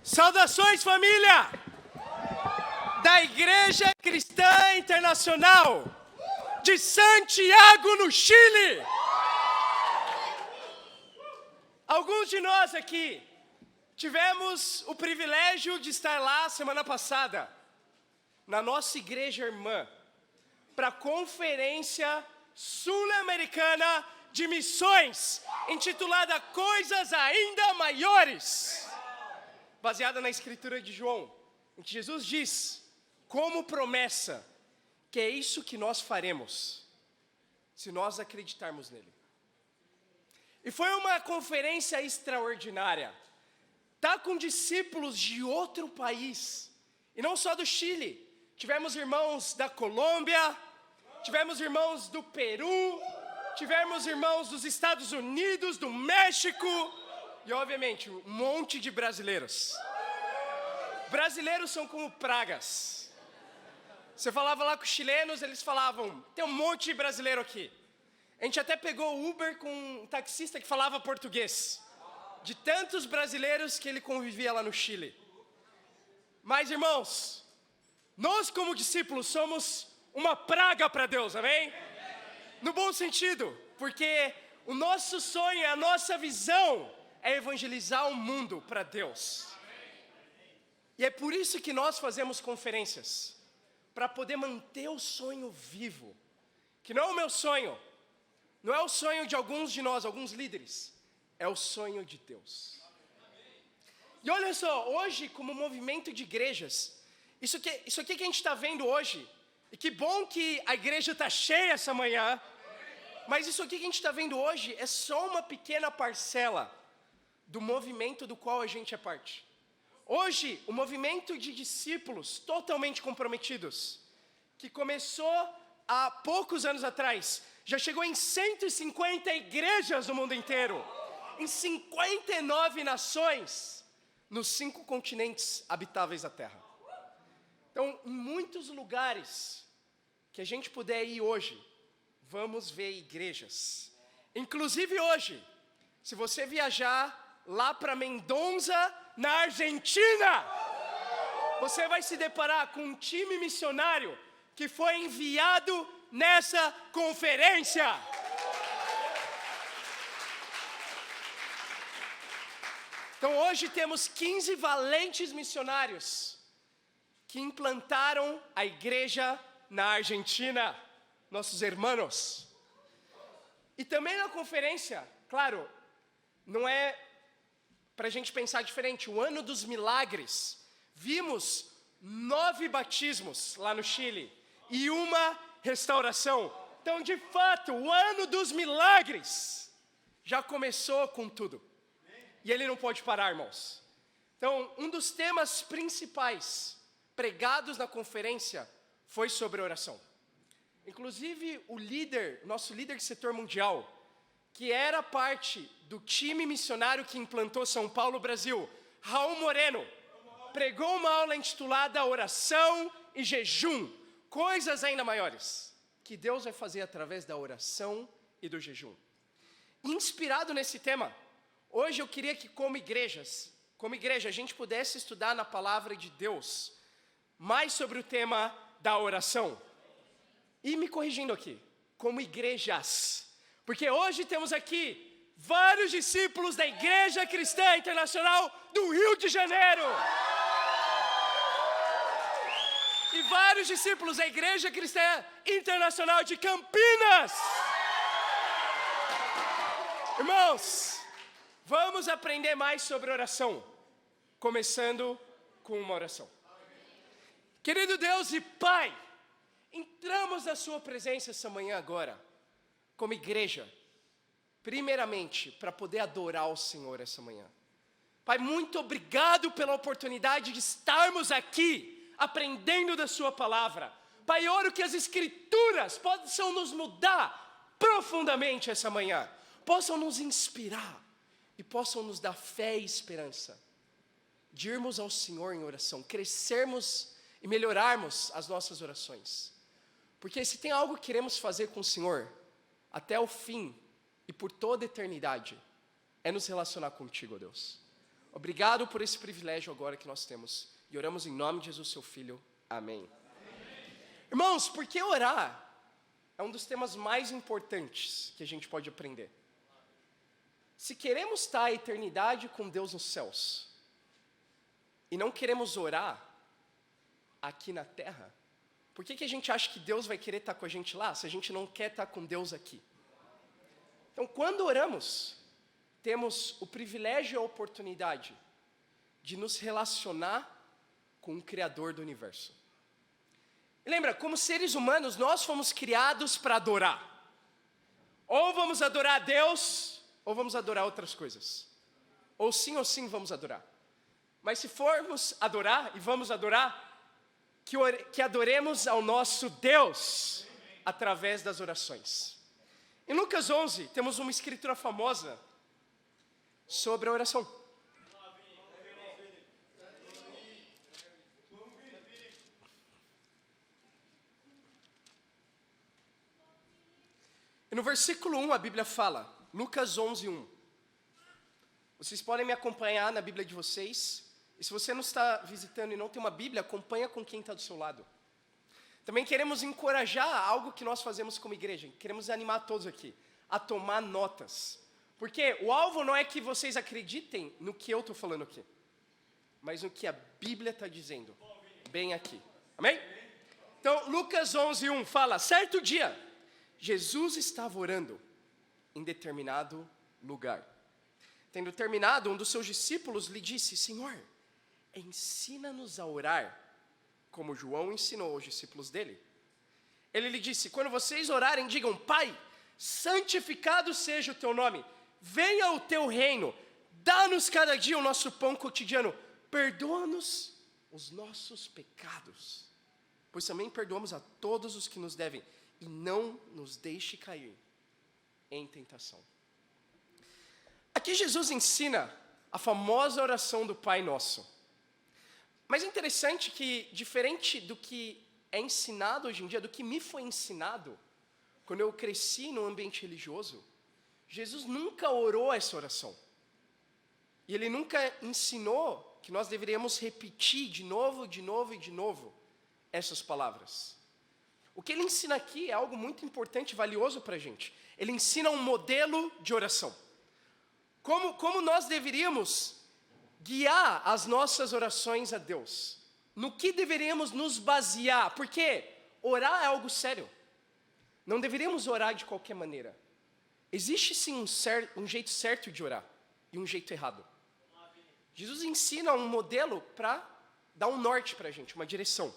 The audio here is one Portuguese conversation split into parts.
Saudações, família! Da Igreja Cristã Internacional de Santiago, no Chile. Alguns de nós aqui tivemos o privilégio de estar lá semana passada, na nossa igreja irmã, para a Conferência Sul-Americana de Missões, intitulada Coisas Ainda Maiores, baseada na Escritura de João, em que Jesus diz, como promessa, que é isso que nós faremos, se nós acreditarmos nele. E foi uma conferência extraordinária. Tá com discípulos de outro país, e não só do Chile. Tivemos irmãos da Colômbia, tivemos irmãos do Peru, tivemos irmãos dos Estados Unidos, do México, e obviamente um monte de brasileiros. Brasileiros são como pragas. Você falava lá com os chilenos, eles falavam, tem um monte de brasileiro aqui. A gente até pegou o Uber com um taxista que falava português, de tantos brasileiros que ele convivia lá no Chile. Mas, irmãos, nós como discípulos somos uma praga para Deus, amém? No bom sentido, porque o nosso sonho, a nossa visão é evangelizar o mundo para Deus. E é por isso que nós fazemos conferências, para poder manter o sonho vivo, que não é o meu sonho, não é o sonho de alguns de nós, alguns líderes, é o sonho de Deus. E olha só, hoje como movimento de igrejas, isso aqui que a gente está vendo hoje, e que bom que a igreja está cheia essa manhã, mas isso aqui que a gente está vendo hoje é só uma pequena parcela do movimento do qual a gente é parte. Hoje, o movimento de discípulos totalmente comprometidos, que começou há poucos anos atrás, já chegou em 150 igrejas no mundo inteiro, em 59 nações, nos 5 continentes habitáveis da Terra. Então, em muitos lugares que a gente puder ir hoje, vamos ver igrejas. Inclusive hoje, se você viajar lá para Mendoza, na Argentina, você vai se deparar com um time missionário que foi enviado nessa conferência. Então hoje temos 15 valentes missionários que implantaram a igreja na Argentina, nossos irmãos. E também na conferência, claro, não é para a gente pensar diferente, o ano dos milagres, vimos 9 batismos lá no Chile e uma restauração. Então, de fato, o ano dos milagres já começou com tudo. E ele não pode parar, irmãos. Então, um dos temas principais pregados na conferência foi sobre oração. Inclusive, nosso líder de setor mundial, que era parte do time missionário que implantou São Paulo, Brasil, Raul Moreno, pregou uma aula intitulada Oração e Jejum, coisas ainda maiores, que Deus vai fazer através da oração e do jejum. Inspirado nesse tema, hoje eu queria que como igreja, a gente pudesse estudar na palavra de Deus, mais sobre o tema da oração. E me corrigindo aqui, como igrejas, porque hoje temos aqui vários discípulos da Igreja Cristã Internacional do Rio de Janeiro. E vários discípulos da Igreja Cristã Internacional de Campinas. Irmãos, vamos aprender mais sobre oração, começando com uma oração. Querido Deus e Pai, entramos na sua presença essa manhã agora, como igreja, primeiramente, para poder adorar o Senhor essa manhã. Pai, muito obrigado pela oportunidade de estarmos aqui, aprendendo da sua palavra. Pai, oro que as Escrituras possam nos mudar profundamente essa manhã, possam nos inspirar e possam nos dar fé e esperança de irmos ao Senhor em oração, crescermos e melhorarmos as nossas orações. Porque se tem algo que queremos fazer com o Senhor, até o fim e por toda a eternidade, é nos relacionar contigo, ó Deus. Obrigado por esse privilégio agora que nós temos. E oramos em nome de Jesus, seu Filho. Amém. Irmãos, por que orar é um dos temas mais importantes que a gente pode aprender. Se queremos estar a eternidade com Deus nos céus, e não queremos orar aqui na terra, por que a gente acha que Deus vai querer estar com a gente lá, se a gente não quer estar com Deus aqui? Então, quando oramos, temos o privilégio e a oportunidade de nos relacionar com o Criador do universo. E lembra, como seres humanos, nós fomos criados para adorar. Ou vamos adorar a Deus, ou vamos adorar outras coisas. Ou sim vamos adorar. Mas se formos adorar, e vamos adorar, que adoremos ao nosso Deus, através das orações. Em Lucas 11, temos uma escritura famosa sobre a oração. E no versículo 1 a Bíblia fala, Lucas 11, 1. Vocês podem me acompanhar na Bíblia de vocês. E se você não está visitando e não tem uma Bíblia, acompanha com quem está do seu lado. Também queremos encorajar algo que nós fazemos como igreja. Queremos animar todos aqui a tomar notas. Porque o alvo não é que vocês acreditem no que eu estou falando aqui, mas no que a Bíblia está dizendo, bem aqui. Amém? Então, Lucas 11, 1 fala, certo dia, Jesus estava orando em determinado lugar. Tendo terminado, um dos seus discípulos lhe disse, Senhor, ensina-nos a orar, como João ensinou aos discípulos dele. Ele lhe disse, quando vocês orarem, digam, Pai, santificado seja o teu nome, venha o teu reino, dá-nos cada dia o nosso pão cotidiano, perdoa-nos os nossos pecados, pois também perdoamos a todos os que nos devem, e não nos deixe cair em tentação. Aqui Jesus ensina a famosa oração do Pai Nosso. Mas é interessante que, diferente do que é ensinado hoje em dia, do que me foi ensinado, quando eu cresci no ambiente religioso, Jesus nunca orou essa oração. E Ele nunca ensinou que nós deveríamos repetir de novo essas palavras. O que Ele ensina aqui é algo muito importante e valioso para a gente. Ele ensina um modelo de oração. Como nós deveríamos guiar as nossas orações a Deus. No que deveríamos nos basear. Porque orar é algo sério. Não deveríamos orar de qualquer maneira. Existe sim um jeito certo de orar e um jeito errado. Jesus ensina um modelo para dar um norte para a gente, uma direção.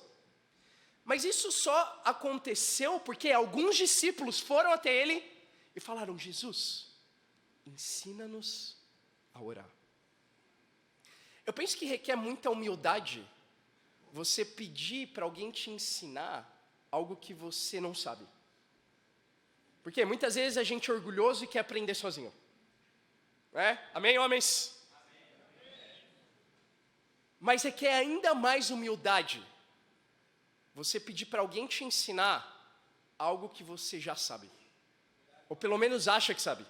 Mas isso só aconteceu porque alguns discípulos foram até ele e falaram, Jesus, ensina-nos a orar. Eu penso que requer muita humildade você pedir para alguém te ensinar algo que você não sabe. Porque muitas vezes a gente é orgulhoso e quer aprender sozinho. Amém, homens? Amém. Mas requer ainda mais humildade você pedir para alguém te ensinar algo que você já sabe. Ou pelo menos acha que sabe.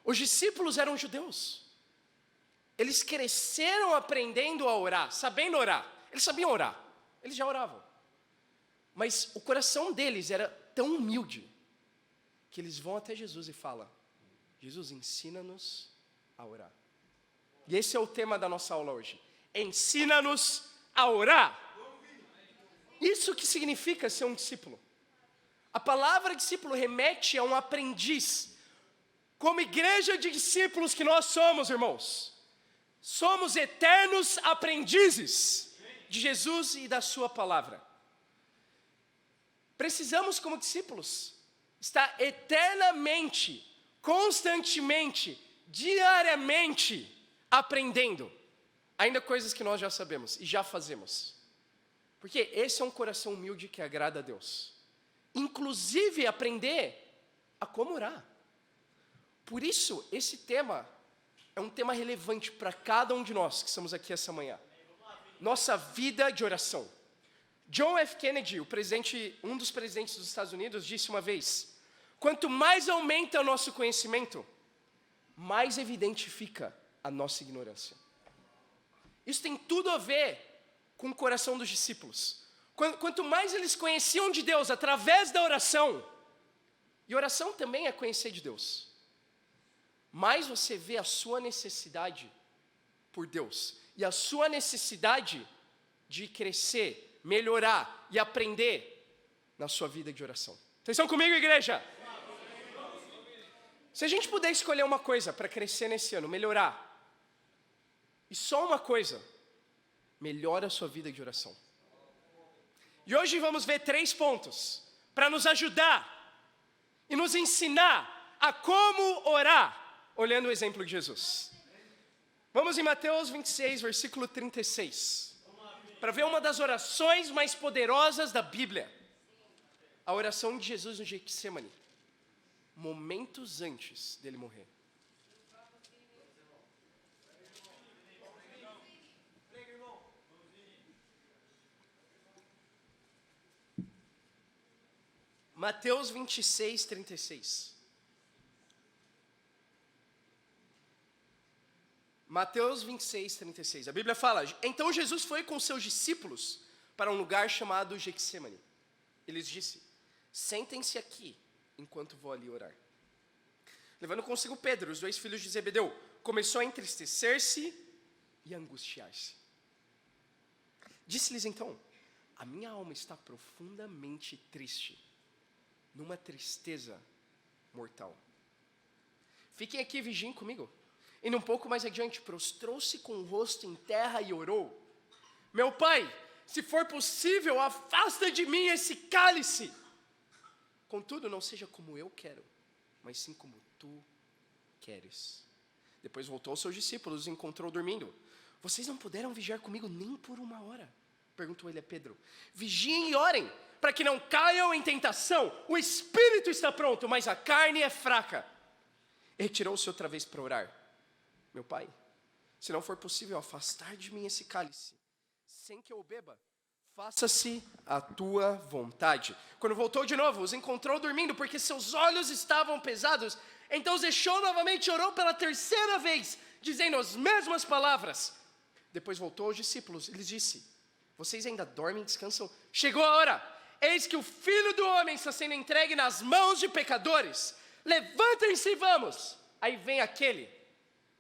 Os discípulos eram judeus. Eles cresceram aprendendo a orar, sabendo orar. Eles sabiam orar, eles já oravam. Mas o coração deles era tão humilde, que eles vão até Jesus e falam, Jesus, ensina-nos a orar. E esse é o tema da nossa aula hoje. Ensina-nos a orar. Isso que significa ser um discípulo. A palavra discípulo remete a um aprendiz. Como igreja de discípulos que nós somos, irmãos, somos eternos aprendizes de Jesus e da sua palavra. Precisamos, como discípulos, estar eternamente, constantemente, diariamente aprendendo, ainda coisas que nós já sabemos e já fazemos. Porque esse é um coração humilde que agrada a Deus. Inclusive aprender a como orar. Por isso, esse tema é um tema relevante para cada um de nós que estamos aqui essa manhã. Nossa vida de oração. John F. Kennedy, um dos presidentes dos Estados Unidos, disse uma vez, quanto mais aumenta o nosso conhecimento, mais evidente fica a nossa ignorância. Isso tem tudo a ver com o coração dos discípulos. Quanto mais eles conheciam de Deus através da oração, e oração também é conhecer de Deus, mais você vê a sua necessidade por Deus, e a sua necessidade de crescer, melhorar e aprender na sua vida de oração. Vocês estão comigo, igreja? Se a gente puder escolher uma coisa para crescer nesse ano, melhorar, e só uma coisa, melhora a sua vida de oração. E hoje vamos ver 3 pontos para nos ajudar e nos ensinar a como orar, olhando o exemplo de Jesus. Vamos em Mateus 26, versículo 36, para ver uma das orações mais poderosas da Bíblia. A oração de Jesus no Getsemane, momentos antes dele morrer. Mateus 26, 36. Mateus 26, 36. A Bíblia fala: então Jesus foi com seus discípulos para um lugar chamado Getsemane. Ele lhes disse: sentem-se aqui, enquanto vou ali orar. Levando consigo Pedro, os 2 filhos de Zebedeu, começou a entristecer-se e a angustiar-se. Disse-lhes então: a minha alma está profundamente triste, numa tristeza mortal. Fiquem aqui e vigiem comigo. E um pouco mais adiante, prostrou-se com o rosto em terra e orou: meu pai, se for possível, afasta de mim esse cálice. Contudo, não seja como eu quero, mas sim como tu queres. Depois voltou aos seus discípulos e os encontrou dormindo. Vocês não puderam vigiar comigo nem por 1 hora? Perguntou ele a Pedro. Vigiem e orem, para que não caiam em tentação. O espírito está pronto, mas a carne é fraca. E retirou-se outra vez para orar. Meu pai, se não for possível afastar de mim esse cálice, sem que eu o beba, faça-se a tua vontade. Quando voltou de novo, os encontrou dormindo, porque seus olhos estavam pesados. Então os deixou novamente e orou pela 3ª vez, dizendo as mesmas palavras. Depois voltou aos discípulos e lhes disse: vocês ainda dormem e descansam? Chegou a hora, eis que o Filho do Homem está sendo entregue nas mãos de pecadores. Levantem-se e vamos. Aí vem aquele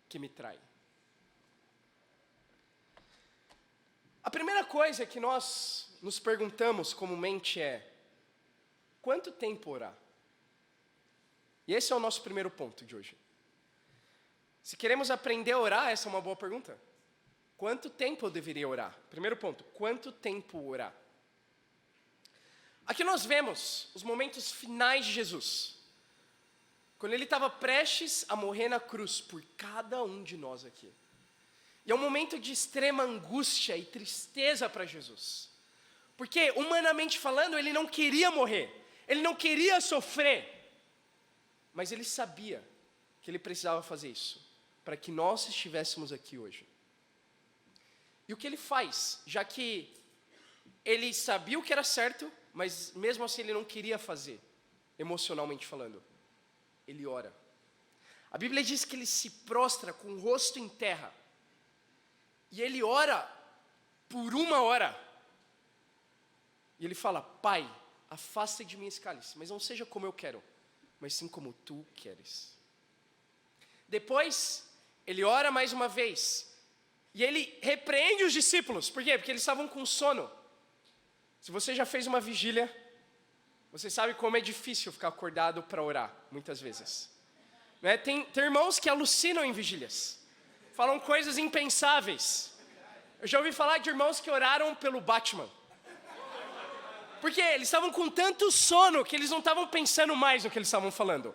que me trai. A primeira coisa que nós nos perguntamos comumente é: quanto tempo orar? E esse é o nosso primeiro ponto de hoje. Se queremos aprender a orar, essa é uma boa pergunta. Quanto tempo eu deveria orar? Primeiro ponto, quanto tempo orar? Aqui nós vemos os momentos finais de Jesus. Quando ele estava prestes a morrer na cruz por cada um de nós aqui. E é um momento de extrema angústia e tristeza para Jesus. Porque, humanamente falando, ele não queria morrer. Ele não queria sofrer. Mas ele sabia que ele precisava fazer isso, para que nós estivéssemos aqui hoje. E o que ele faz, já que ele sabia o que era certo, mas mesmo assim ele não queria fazer, emocionalmente falando, ele ora. A Bíblia diz que ele se prostra com o rosto em terra, e ele ora por 1 hora, e ele fala: pai, afasta de mim esse cálice, mas não seja como eu quero, mas sim como tu queres. Depois, ele ora mais uma vez, e ele repreende os discípulos. Por quê? Porque eles estavam com sono. Se você já fez uma vigília, você sabe como é difícil ficar acordado para orar, muitas vezes. Né? Tem irmãos que alucinam em vigílias, falam coisas impensáveis. Eu já ouvi falar de irmãos que oraram pelo Batman. Porque eles estavam com tanto sono que eles não estavam pensando mais no que eles estavam falando.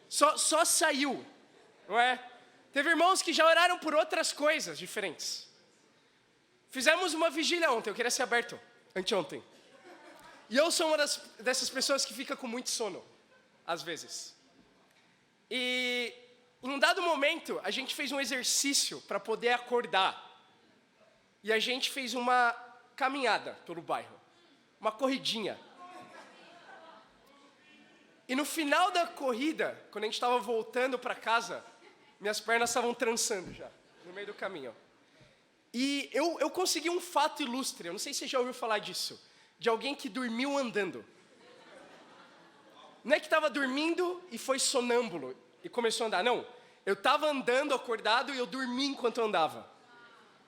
Só saiu, não é? Teve irmãos que já oraram por outras coisas diferentes. Fizemos uma vigília ontem, eu queria ser aberto, anteontem. E eu sou uma dessas pessoas que fica com muito sono, às vezes. E em um dado momento, a gente fez um exercício para poder acordar. E a gente fez uma caminhada pelo bairro, uma corridinha. E no final da corrida, quando a gente estava voltando para casa, minhas pernas estavam trançando já, no meio do caminho. E eu consegui um fato ilustre, eu não sei se você já ouviu falar disso, de alguém que dormiu andando. Não é que estava dormindo e foi sonâmbulo e começou a andar, não. Eu estava andando acordado e eu dormi enquanto eu andava.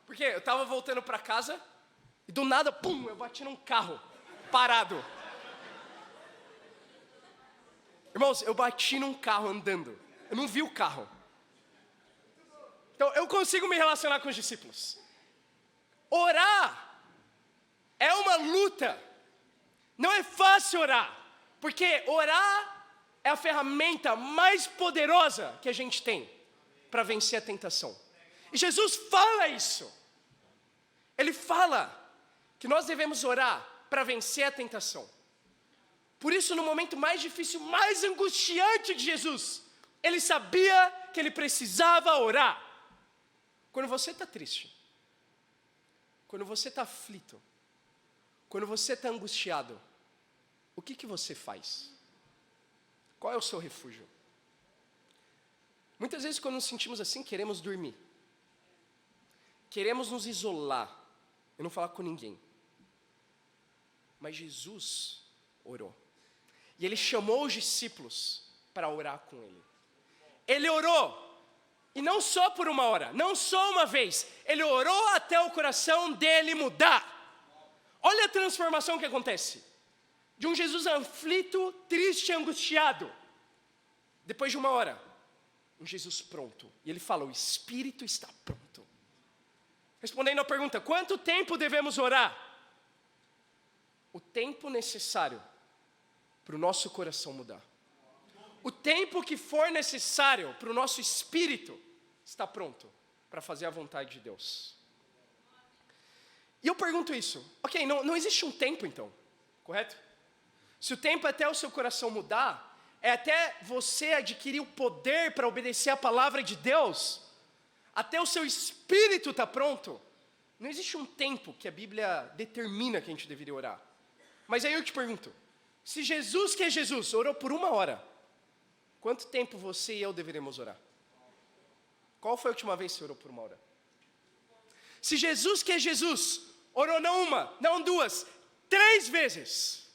Porque eu estava voltando para casa e do nada, pum, eu bati num carro, parado. Irmãos, eu bati num carro andando, eu não vi o carro. Então eu consigo me relacionar com os discípulos. Orar é uma luta, não é fácil orar, porque orar é a ferramenta mais poderosa que a gente tem para vencer a tentação. E Jesus fala isso. Ele fala que nós devemos orar para vencer a tentação. Por isso, no momento mais difícil, mais angustiante de Jesus, ele sabia que ele precisava orar. Quando você está triste, quando você está aflito, quando você está angustiado, o que você faz? Qual é o seu refúgio? Muitas vezes quando nos sentimos assim, queremos dormir. Queremos nos isolar e não falar com ninguém. Mas Jesus orou. E ele chamou os discípulos para orar com ele. Ele orou. E não só por uma hora, não só uma vez. Ele orou até o coração dele mudar. Olha a transformação que acontece. De um Jesus aflito, triste e angustiado. Depois de uma hora, um Jesus pronto. E ele fala, o Espírito está pronto. Respondendo à pergunta, quanto tempo devemos orar? O tempo necessário para o nosso coração mudar. O tempo que for necessário para o nosso espírito estar pronto para fazer a vontade de Deus. E eu pergunto isso, ok, não existe um tempo então, correto? Se o tempo é até o seu coração mudar, é até você adquirir o poder para obedecer a palavra de Deus, até o seu espírito estar pronto, não existe um tempo que a Bíblia determina que a gente deveria orar. Mas aí eu te pergunto, se Jesus, que é Jesus, orou por uma hora, quanto tempo você e eu deveríamos orar? Qual foi a última vez que você orou por uma hora? Se Jesus, que é Jesus, orou não uma, não duas, 3 vezes,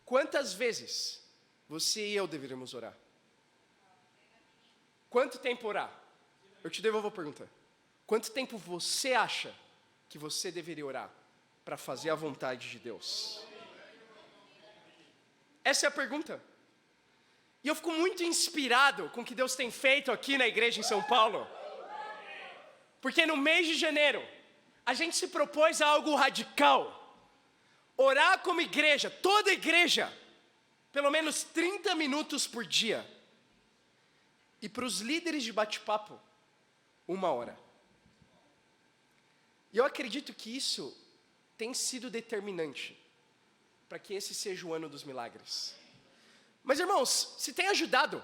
quantas vezes você e eu deveríamos orar? Quanto tempo orar? Eu te devolvo a pergunta. Quanto tempo você acha que você deveria orar para fazer a vontade de Deus? Essa é a pergunta. E eu fico muito inspirado com o que Deus tem feito aqui na igreja em São Paulo. Porque no mês de janeiro, a gente se propôs a algo radical. Orar como igreja, toda igreja, pelo menos 30 minutos por dia. E para os líderes de bate-papo, 1 hora. E eu acredito que isso tem sido determinante para que esse seja o ano dos milagres. Mas irmãos, se tem ajudado,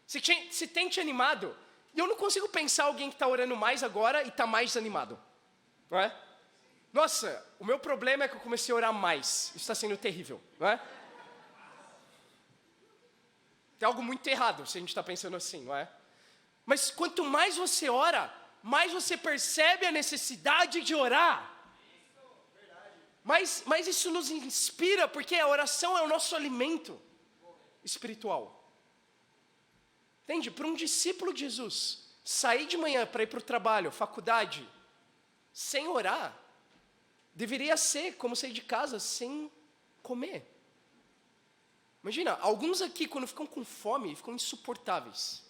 se tem te animado, e eu não consigo pensar alguém que está orando mais agora e está mais desanimado, não é? Nossa, o meu problema é que eu comecei a orar mais, isso está sendo terrível, não é? Tem algo muito errado se a gente está pensando assim, não é? Mas quanto mais você ora, mais você percebe a necessidade de orar. Mas isso nos inspira, porque a oração é o nosso alimento espiritual. Entende? Para um discípulo de Jesus, sair de manhã para ir para o trabalho, faculdade, sem orar, deveria ser como sair de casa sem comer. Imagina, alguns aqui quando ficam com fome, ficam insuportáveis.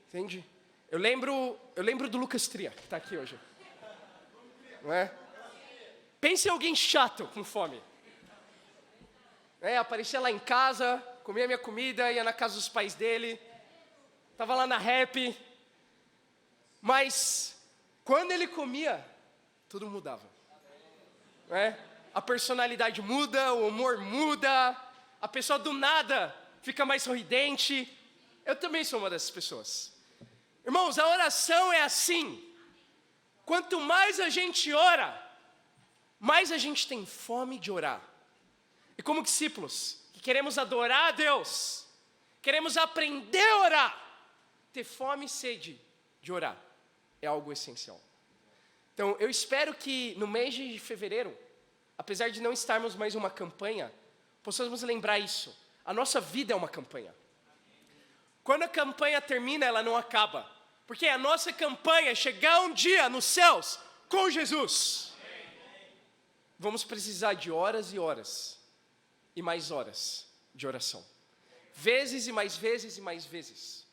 Entende? Eu lembro do Lucas Tria, que está aqui hoje. Não é? Pense em alguém chato com fome. Aparecia lá em casa, comia minha comida, ia na casa dos pais dele, estava lá na rap. Mas, quando ele comia, tudo mudava. Não é? A personalidade muda, o humor muda, a pessoa do nada fica mais sorridente. Eu também sou uma dessas pessoas. Irmãos, a oração é assim. Quanto mais a gente ora, mais a gente tem fome de orar. E como discípulos, que queremos adorar a Deus, queremos aprender a orar, ter fome e sede de orar, é algo essencial. Então, eu espero que no mês de fevereiro, apesar de não estarmos mais em uma campanha, possamos lembrar isso. A nossa vida é uma campanha. Quando a campanha termina, ela não acaba. Porque a nossa campanha é chegar um dia nos céus com Jesus. Vamos precisar de horas e horas e mais horas de oração. Vezes e mais vezes e mais vezes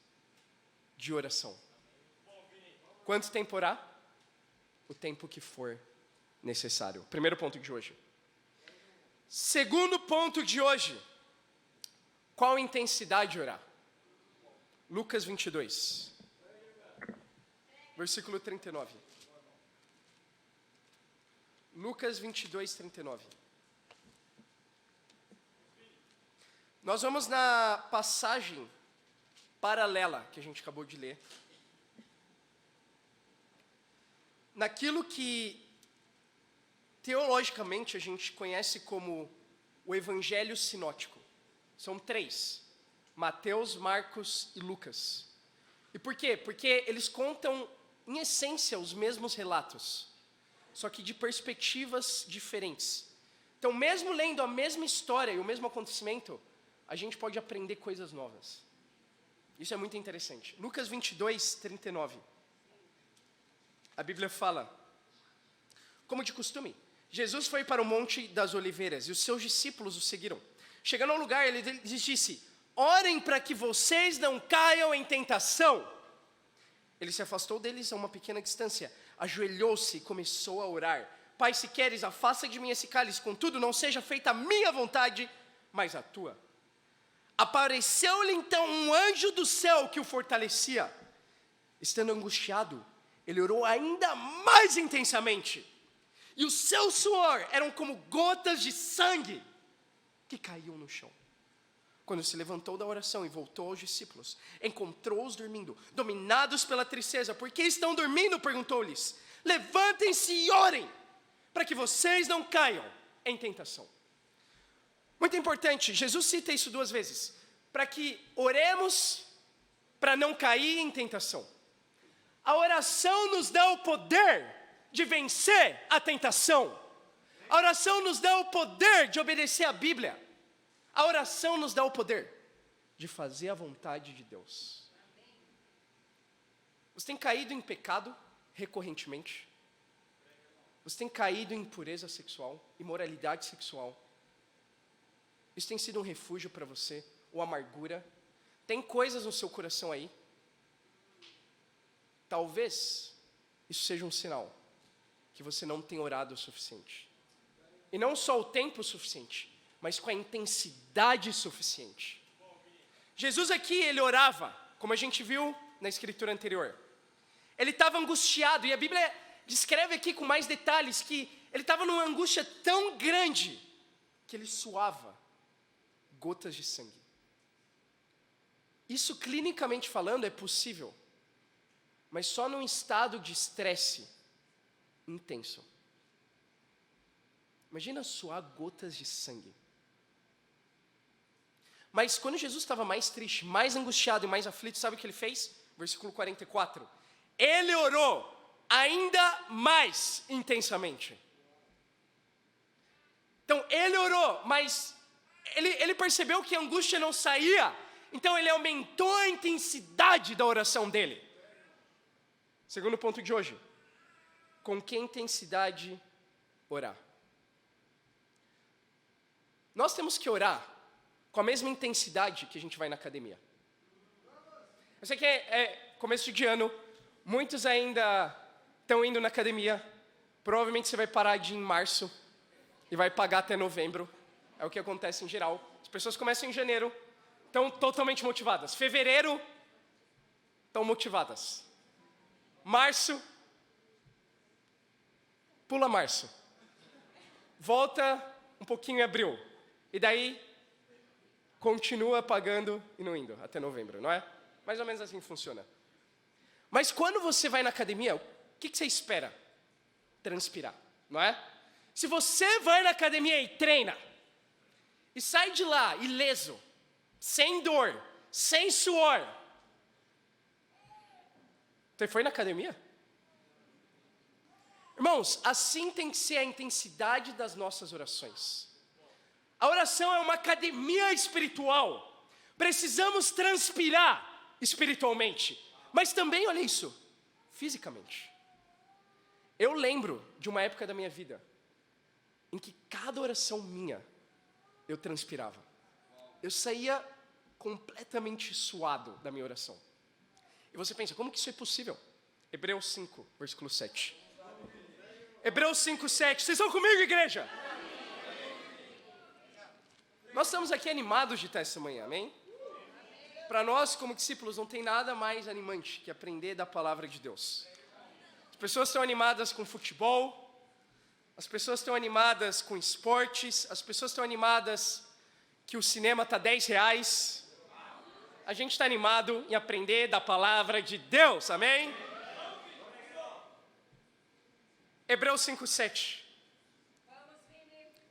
de oração. Quanto tempo orar? O tempo que for necessário. Primeiro ponto de hoje. Segundo ponto de hoje. Qual a intensidade de orar? Lucas 22. Versículo 39. Lucas 22, 39. Nós vamos na passagem paralela que a gente acabou de ler. Naquilo que teologicamente a gente conhece como o Evangelho Sinótico. São 3, Mateus, Marcos e Lucas. E por quê? Porque eles contam, em essência, os mesmos relatos, só que de perspectivas diferentes. Então, mesmo lendo a mesma história e o mesmo acontecimento, a gente pode aprender coisas novas. Isso é muito interessante. Lucas 22, 39. A Bíblia fala: como de costume, Jesus foi para o Monte das Oliveiras e os seus discípulos o seguiram. Chegando ao lugar, ele lhes disse: orem para que vocês não caiam em tentação. Ele se afastou deles a uma pequena distância, ajoelhou-se e começou a orar. Pai, se queres, afasta de mim esse cálice, contudo, não seja feita a minha vontade, mas a tua. Apareceu-lhe então um anjo do céu que o fortalecia. Estando angustiado, ele orou ainda mais intensamente. E o seu suor eram como gotas de sangue que caíam no chão. Quando se levantou da oração e voltou aos discípulos, encontrou-os dormindo, dominados pela tristeza. Por que estão dormindo? Perguntou-lhes. Levantem-se e orem, para que vocês não caiam em tentação. Muito importante, Jesus cita isso 2 vezes. Para que oremos, para não cair em tentação. A oração nos dá o poder de vencer a tentação. A oração nos dá o poder de obedecer a Bíblia. A oração nos dá o poder de fazer a vontade de Deus. Você tem caído em pecado recorrentemente? Você tem caído em impureza sexual, imoralidade sexual? Isso tem sido um refúgio para você? Ou amargura? Tem coisas no seu coração aí? Talvez isso seja um sinal que você não tem orado o suficiente. E não só o tempo suficiente, mas com a intensidade suficiente. Jesus aqui, ele orava, como a gente viu na escritura anterior. Ele estava angustiado, e a Bíblia descreve aqui com mais detalhes que ele estava numa angústia tão grande que ele suava gotas de sangue. Isso, clinicamente falando, é possível, mas só num estado de estresse intenso. Imagina suar gotas de sangue. Mas quando Jesus estava mais triste, mais angustiado e mais aflito, sabe o que ele fez? Versículo 44. Ele orou ainda mais intensamente. Então, ele orou, mas ele percebeu que a angústia não saía. Então, ele aumentou a intensidade da oração dele. Segundo ponto de hoje. Com que intensidade orar? Nós temos que orar com a mesma intensidade que a gente vai na academia. Eu sei que é começo de ano, muitos ainda estão indo na academia. Provavelmente você vai parar de ir em março e vai pagar até novembro. É o que acontece em geral. As pessoas começam em janeiro, estão totalmente motivadas. Fevereiro, estão motivadas. Março, pula março. Volta um pouquinho em abril. E daí, continua pagando e não indo até novembro, não é? Mais ou menos assim funciona. Mas quando você vai na academia, o que você espera? Transpirar, não é? Se você vai na academia e treina, e sai de lá ileso, sem dor, sem suor, você foi na academia? Irmãos, assim tem que ser a intensidade das nossas orações. A oração é uma academia espiritual. Precisamos transpirar espiritualmente, mas também, olha isso, fisicamente. Eu lembro de uma época da minha vida em que cada oração minha, eu transpirava. Eu saía completamente suado da minha oração. E você pensa, como que isso é possível? Hebreus 5, versículo 7. Hebreus 5, 7. Vocês estão comigo, igreja? Nós estamos aqui animados de estar essa manhã, amém? Para nós, como discípulos, não tem nada mais animante que aprender da palavra de Deus. As pessoas estão animadas com futebol, as pessoas estão animadas com esportes, as pessoas estão animadas que o cinema está R$10. A gente está animado em aprender da palavra de Deus, amém? Hebreus 5, 7.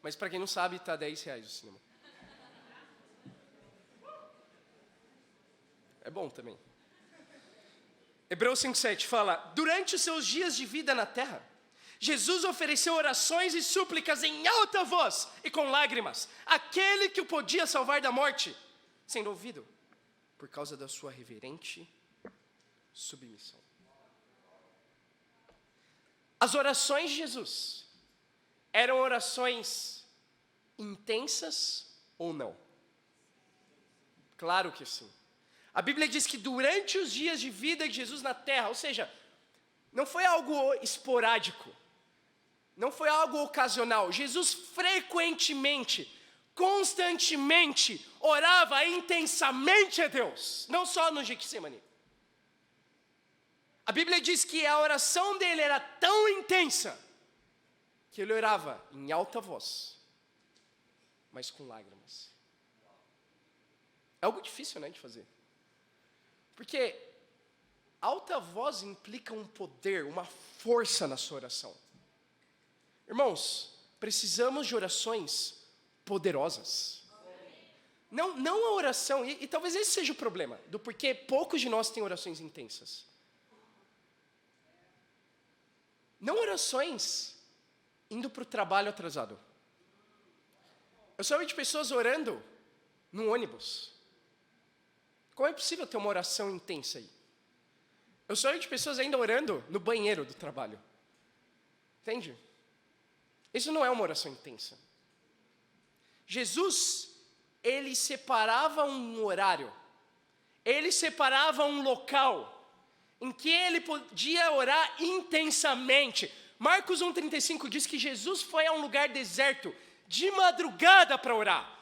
Mas para quem não sabe, está R$10 o cinema. É bom também. Hebreus 5, 7 fala: durante os seus dias de vida na terra, Jesus ofereceu orações e súplicas em alta voz e com lágrimas, àquele que o podia salvar da morte, sendo ouvido por causa da sua reverente submissão. As orações de Jesus eram orações intensas ou não? Claro que sim. A Bíblia diz que durante os dias de vida de Jesus na terra, ou seja, não foi algo esporádico, não foi algo ocasional. Jesus frequentemente, constantemente, orava intensamente a Deus, não só no Getsemane. A Bíblia diz que a oração dele era tão intensa, que ele orava em alta voz, mas com lágrimas. É algo difícil, né, de fazer. Porque alta voz implica um poder, uma força na sua oração. Irmãos, precisamos de orações poderosas. Não a oração, e talvez esse seja o problema, do porquê poucos de nós têm orações intensas. Não orações indo para o trabalho atrasado. Eu soube de pessoas orando no ônibus. Como é possível ter uma oração intensa aí? Eu soube de pessoas ainda orando no banheiro do trabalho. Entende? Isso não é uma oração intensa. Jesus, ele separava um horário, ele separava um local em que ele podia orar intensamente. Marcos 1,35 diz que Jesus foi a um lugar deserto, de madrugada para orar.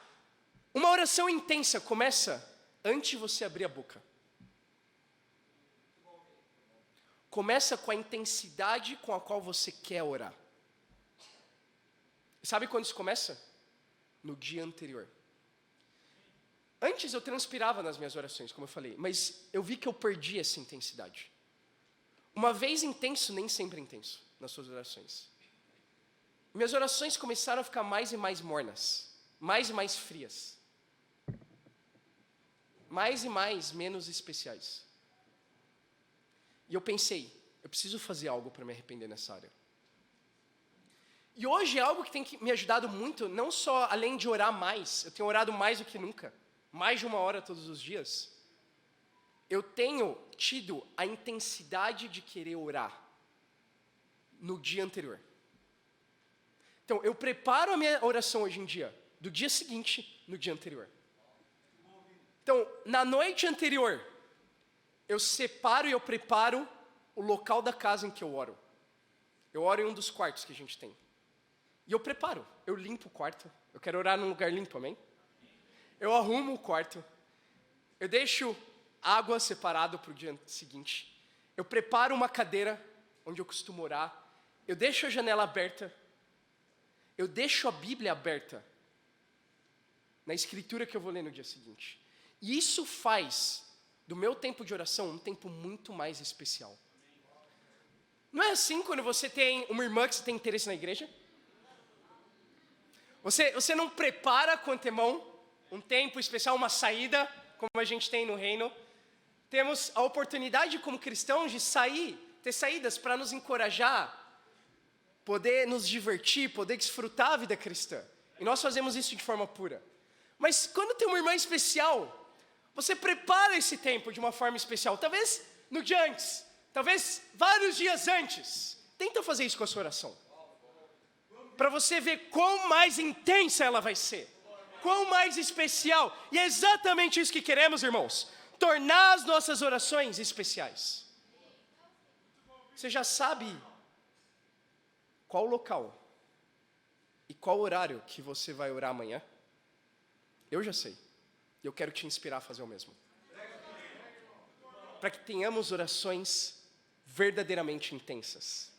Uma oração intensa começa antes de você abrir a boca. Começa com a intensidade com a qual você quer orar. Sabe quando isso começa? No dia anterior. Antes eu transpirava nas minhas orações, como eu falei, mas eu vi que eu perdi essa intensidade. Uma vez intenso, nem sempre intenso nas suas orações. Minhas orações começaram a ficar mais e mais mornas, mais e mais frias, mais e mais menos especiais. E eu pensei, eu preciso fazer algo para me arrepender nessa área. E hoje é algo que tem me ajudado muito, não só além de orar mais, eu tenho orado mais do que nunca, mais de 1 hora todos os dias. Eu tenho tido a intensidade de querer orar no dia anterior. Então, eu preparo a minha oração hoje em dia, do dia seguinte, no dia anterior. Então, na noite anterior, eu separo e eu preparo o local da casa em que eu oro. Eu oro em um dos quartos que a gente tem. E eu preparo, eu limpo o quarto. Eu quero orar num lugar limpo, amém? Eu arrumo o quarto. Eu deixo água separada para o dia seguinte. Eu preparo uma cadeira onde eu costumo orar. Eu deixo a janela aberta. Eu deixo a Bíblia aberta na escritura que eu vou ler no dia seguinte. E isso faz do meu tempo de oração um tempo muito mais especial. Não é assim quando você tem uma irmã que você tem interesse na igreja? Você não prepara com antemão um tempo especial, uma saída, como a gente tem no reino. Temos a oportunidade como cristãos de sair, ter saídas para nos encorajar, poder nos divertir, poder desfrutar a vida cristã. E nós fazemos isso de forma pura. Mas quando tem uma irmã especial, você prepara esse tempo de uma forma especial. Talvez no dia antes, talvez vários dias antes. Tenta fazer isso com a sua oração. Para você ver quão mais intensa ela vai ser. Quão mais especial. E é exatamente isso que queremos, irmãos. Tornar as nossas orações especiais. Você já sabe qual local e qual horário que você vai orar amanhã? Eu já sei. E eu quero te inspirar a fazer o mesmo. Para que tenhamos orações verdadeiramente intensas.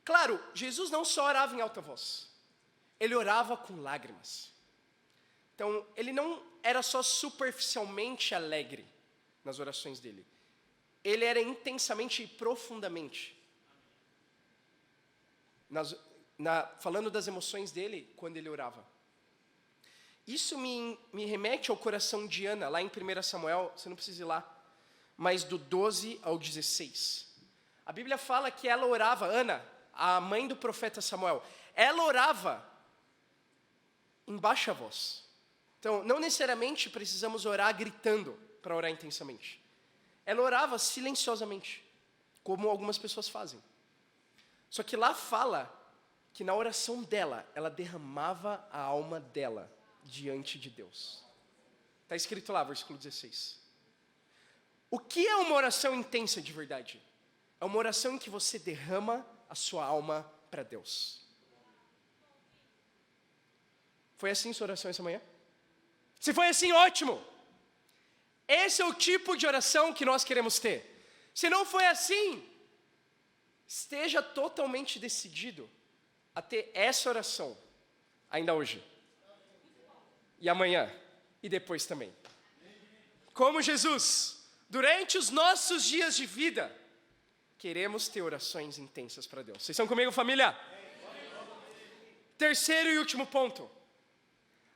Claro, Jesus não só orava em alta voz. Ele orava com lágrimas. Então, ele não era só superficialmente alegre nas orações dele. Ele era intensamente e profundamente. Falando das emoções dele, quando ele orava. Isso me remete ao coração de Ana, lá em 1 Samuel, você não precisa ir lá, mas do 12 ao 16. A Bíblia fala que ela orava, Ana, a mãe do profeta Samuel, ela orava em baixa voz. Então, não necessariamente precisamos orar gritando para orar intensamente. Ela orava silenciosamente, como algumas pessoas fazem. Só que lá fala que na oração dela, ela derramava a alma dela diante de Deus. Está escrito lá, versículo 16. O que é uma oração intensa de verdade? É uma oração em que você derrama a sua alma para Deus. Foi assim sua oração essa manhã? Se foi assim, ótimo! Esse é o tipo de oração que nós queremos ter. Se não foi assim, esteja totalmente decidido a ter essa oração, ainda hoje. E amanhã, e depois também. Como Jesus, durante os nossos dias de vida, queremos ter orações intensas para Deus. Vocês estão comigo, família? Terceiro e último ponto.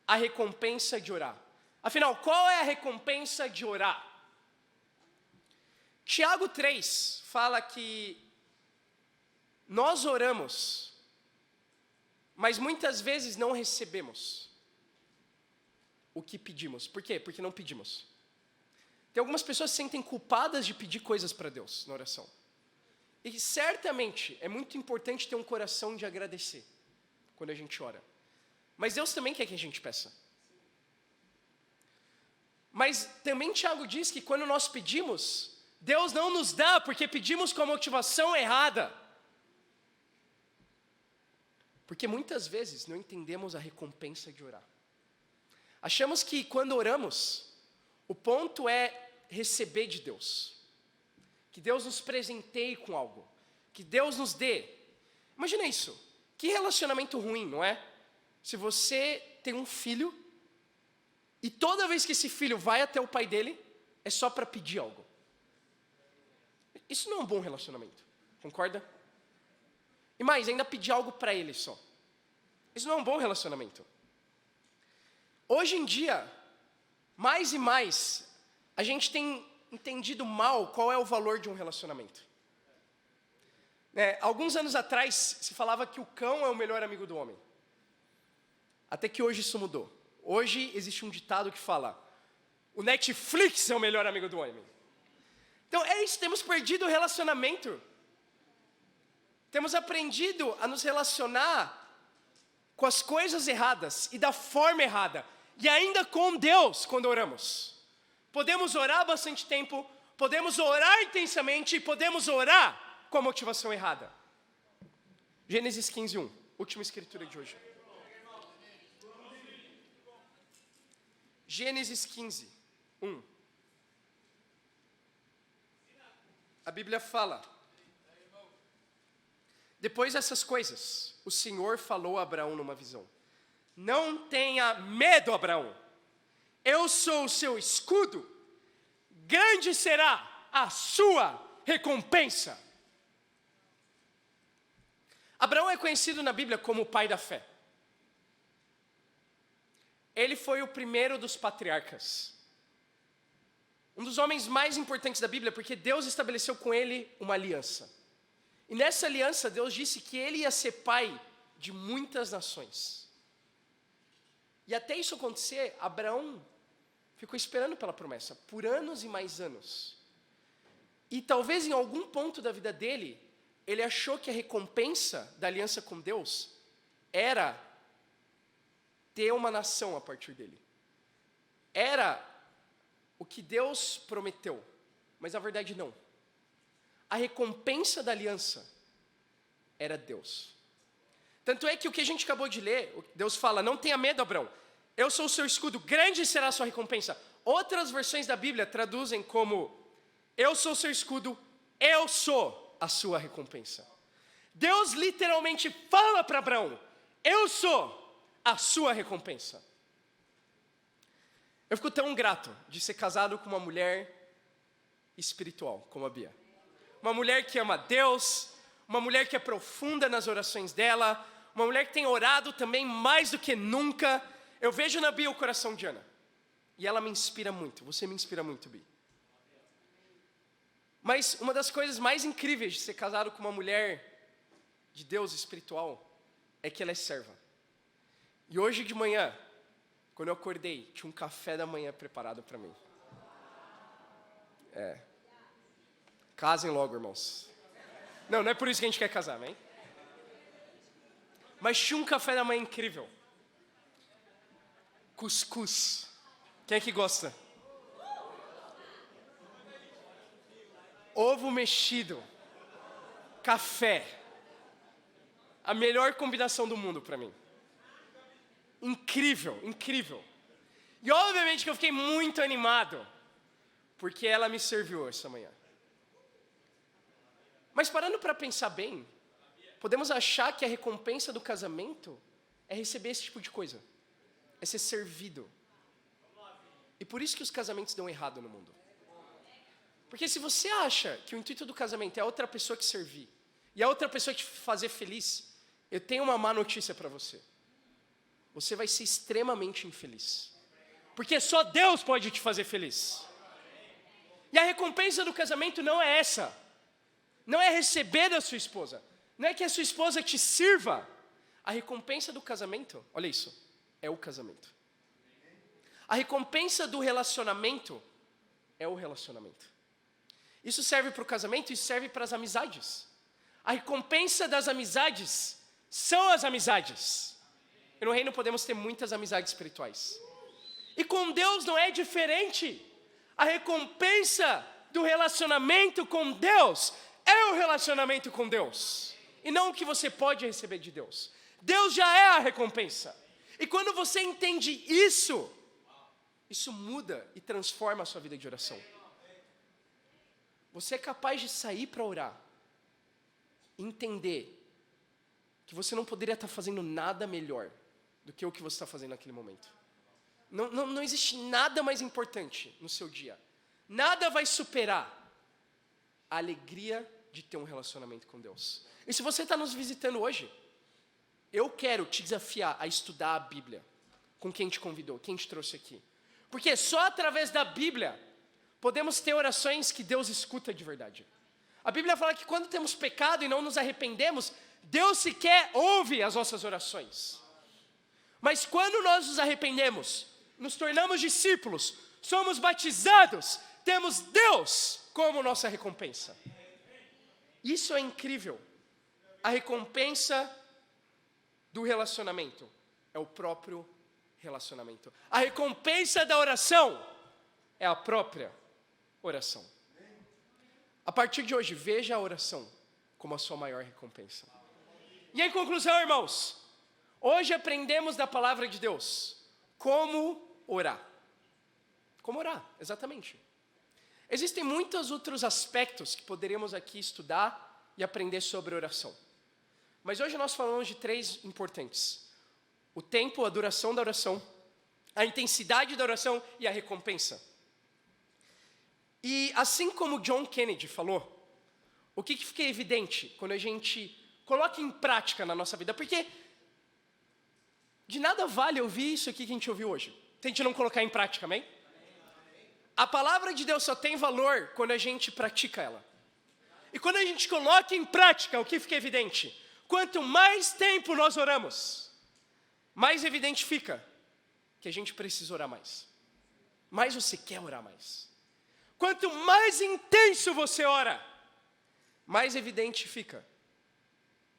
A recompensa de orar. Afinal, qual é a recompensa de orar? Tiago 3 fala que nós oramos, mas muitas vezes não recebemos o que pedimos. Por quê? Porque não pedimos. Tem algumas pessoas que se sentem culpadas de pedir coisas para Deus na oração. E certamente é muito importante ter um coração de agradecer quando a gente ora. Mas Deus também quer que a gente peça. Mas também Tiago diz que quando nós pedimos, Deus não nos dá porque pedimos com a motivação errada. Porque muitas vezes não entendemos a recompensa de orar. Achamos que quando oramos, o ponto é receber de Deus. Que Deus nos presenteie com algo. Que Deus nos dê. Imagina isso. Que relacionamento ruim, não é? Se você tem um filho e toda vez que esse filho vai até o pai dele, é só para pedir algo. Isso não é um bom relacionamento. Concorda? E mais, ainda pedir algo para ele só. Isso não é um bom relacionamento. Hoje em dia, mais e mais, a gente tem entendido mal qual é o valor de um relacionamento. Alguns anos atrás, se falava que o cão é o melhor amigo do homem. Até que hoje isso mudou. Hoje existe um ditado que fala: o Netflix é o melhor amigo do homem. Então é isso, temos perdido o relacionamento. Temos aprendido a nos relacionar com as coisas erradas e da forma errada. E ainda com Deus, quando oramos. Podemos orar bastante tempo, podemos orar intensamente e podemos orar com a motivação errada. Gênesis 15:1, última escritura de hoje. Gênesis 15:1. A Bíblia fala: depois dessas coisas, o Senhor falou a Abraão numa visão: não tenha medo, Abraão. Eu sou o seu escudo. Grande será a sua recompensa. Abraão é conhecido na Bíblia como o pai da fé. Ele foi o primeiro dos patriarcas. Um dos homens mais importantes da Bíblia, porque Deus estabeleceu com ele uma aliança. E nessa aliança, Deus disse que ele ia ser pai de muitas nações. E até isso acontecer, Abraão ficou esperando pela promessa, por anos e mais anos. E talvez em algum ponto da vida dele, ele achou que a recompensa da aliança com Deus era ter uma nação a partir dele. Era o que Deus prometeu, mas na verdade não. A recompensa da aliança era Deus. Tanto é que o que a gente acabou de ler, Deus fala, não tenha medo, Abraão, eu sou o seu escudo, grande será a sua recompensa. Outras versões da Bíblia traduzem como, eu sou o seu escudo, eu sou a sua recompensa. Deus literalmente fala para Abraão, eu sou a sua recompensa. Eu fico tão grato de ser casado com uma mulher espiritual, como a Bia. Uma mulher que ama Deus, uma mulher que é profunda nas orações dela, uma mulher que tem orado também mais do que nunca. Eu vejo na Bia o coração de Ana, e ela me inspira muito, você me inspira muito, Bia. Mas uma das coisas mais incríveis de ser casado com uma mulher de Deus espiritual é que ela é serva. E hoje de manhã, quando eu acordei, tinha um café da manhã preparado para mim. Casem logo, irmãos. Não é por isso que a gente quer casar, amém? Mas tinha um café da manhã incrível. Cuscuz. Quem é que gosta? Ovo mexido. Café. A melhor combinação do mundo para mim. Incrível, incrível. E obviamente que eu fiquei muito animado, porque ela me serviu essa manhã. Mas parando para pensar bem, podemos achar que a recompensa do casamento é receber esse tipo de coisa. É ser servido. E por isso que os casamentos dão errado no mundo. Porque se você acha que o intuito do casamento é a outra pessoa que servir, e a outra pessoa te fazer feliz, eu tenho uma má notícia para você. Você vai ser extremamente infeliz. Porque só Deus pode te fazer feliz. E a recompensa do casamento não é essa. Não é receber da sua esposa. Não é que a sua esposa te sirva. A recompensa do casamento, olha isso, é o casamento. A recompensa do relacionamento é o relacionamento. Isso serve para o casamento, isso serve para as amizades. A recompensa das amizades são as amizades. E no reino podemos ter muitas amizades espirituais. E com Deus não é diferente. A recompensa do relacionamento com Deus é o relacionamento com Deus. E não o que você pode receber de Deus. Deus já é a recompensa. E quando você entende isso, isso muda e transforma a sua vida de oração. Você é capaz de sair para orar. Entender que você não poderia estar fazendo nada melhor do que o que você está fazendo naquele momento. Não existe nada mais importante no seu dia. Nada vai superar a alegria de ter um relacionamento com Deus. E se você está nos visitando hoje, eu quero te desafiar a estudar a Bíblia com quem te convidou, quem te trouxe aqui. Porque só através da Bíblia podemos ter orações que Deus escuta de verdade. A Bíblia fala que quando temos pecado e não nos arrependemos, Deus sequer ouve as nossas orações. Mas quando nós nos arrependemos, nos tornamos discípulos, somos batizados, temos Deus como nossa recompensa. Isso é incrível. A recompensa do relacionamento é o próprio relacionamento. A recompensa da oração é a própria oração. A partir de hoje, veja a oração como a sua maior recompensa. E em conclusão, irmãos, hoje aprendemos da palavra de Deus como orar. Como orar, exatamente. Existem muitos outros aspectos que poderíamos aqui estudar e aprender sobre oração. Mas hoje nós falamos de 3 importantes. O tempo, a duração da oração, a intensidade da oração e a recompensa. E assim como John Kennedy falou, o que fica evidente quando a gente coloca em prática na nossa vida? Porque de nada vale ouvir isso aqui que a gente ouviu hoje. Tente não colocar em prática, amém? A palavra de Deus só tem valor quando a gente pratica ela. E quando a gente coloca em prática, o que fica evidente? Quanto mais tempo nós oramos, mais evidente fica que a gente precisa orar mais. Mais você quer orar mais. Quanto mais intenso você ora, mais evidente fica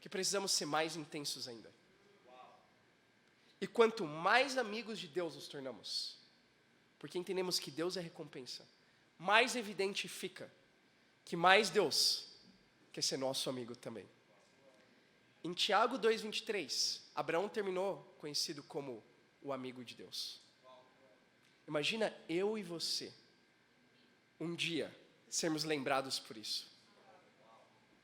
que precisamos ser mais intensos ainda. E quanto mais amigos de Deus nos tornamos, porque entendemos que Deus é recompensa, mais evidente fica que mais Deus quer ser nosso amigo também. Em Tiago 2,23, Abraão terminou conhecido como o amigo de Deus. Imagina eu e você, um dia, sermos lembrados por isso.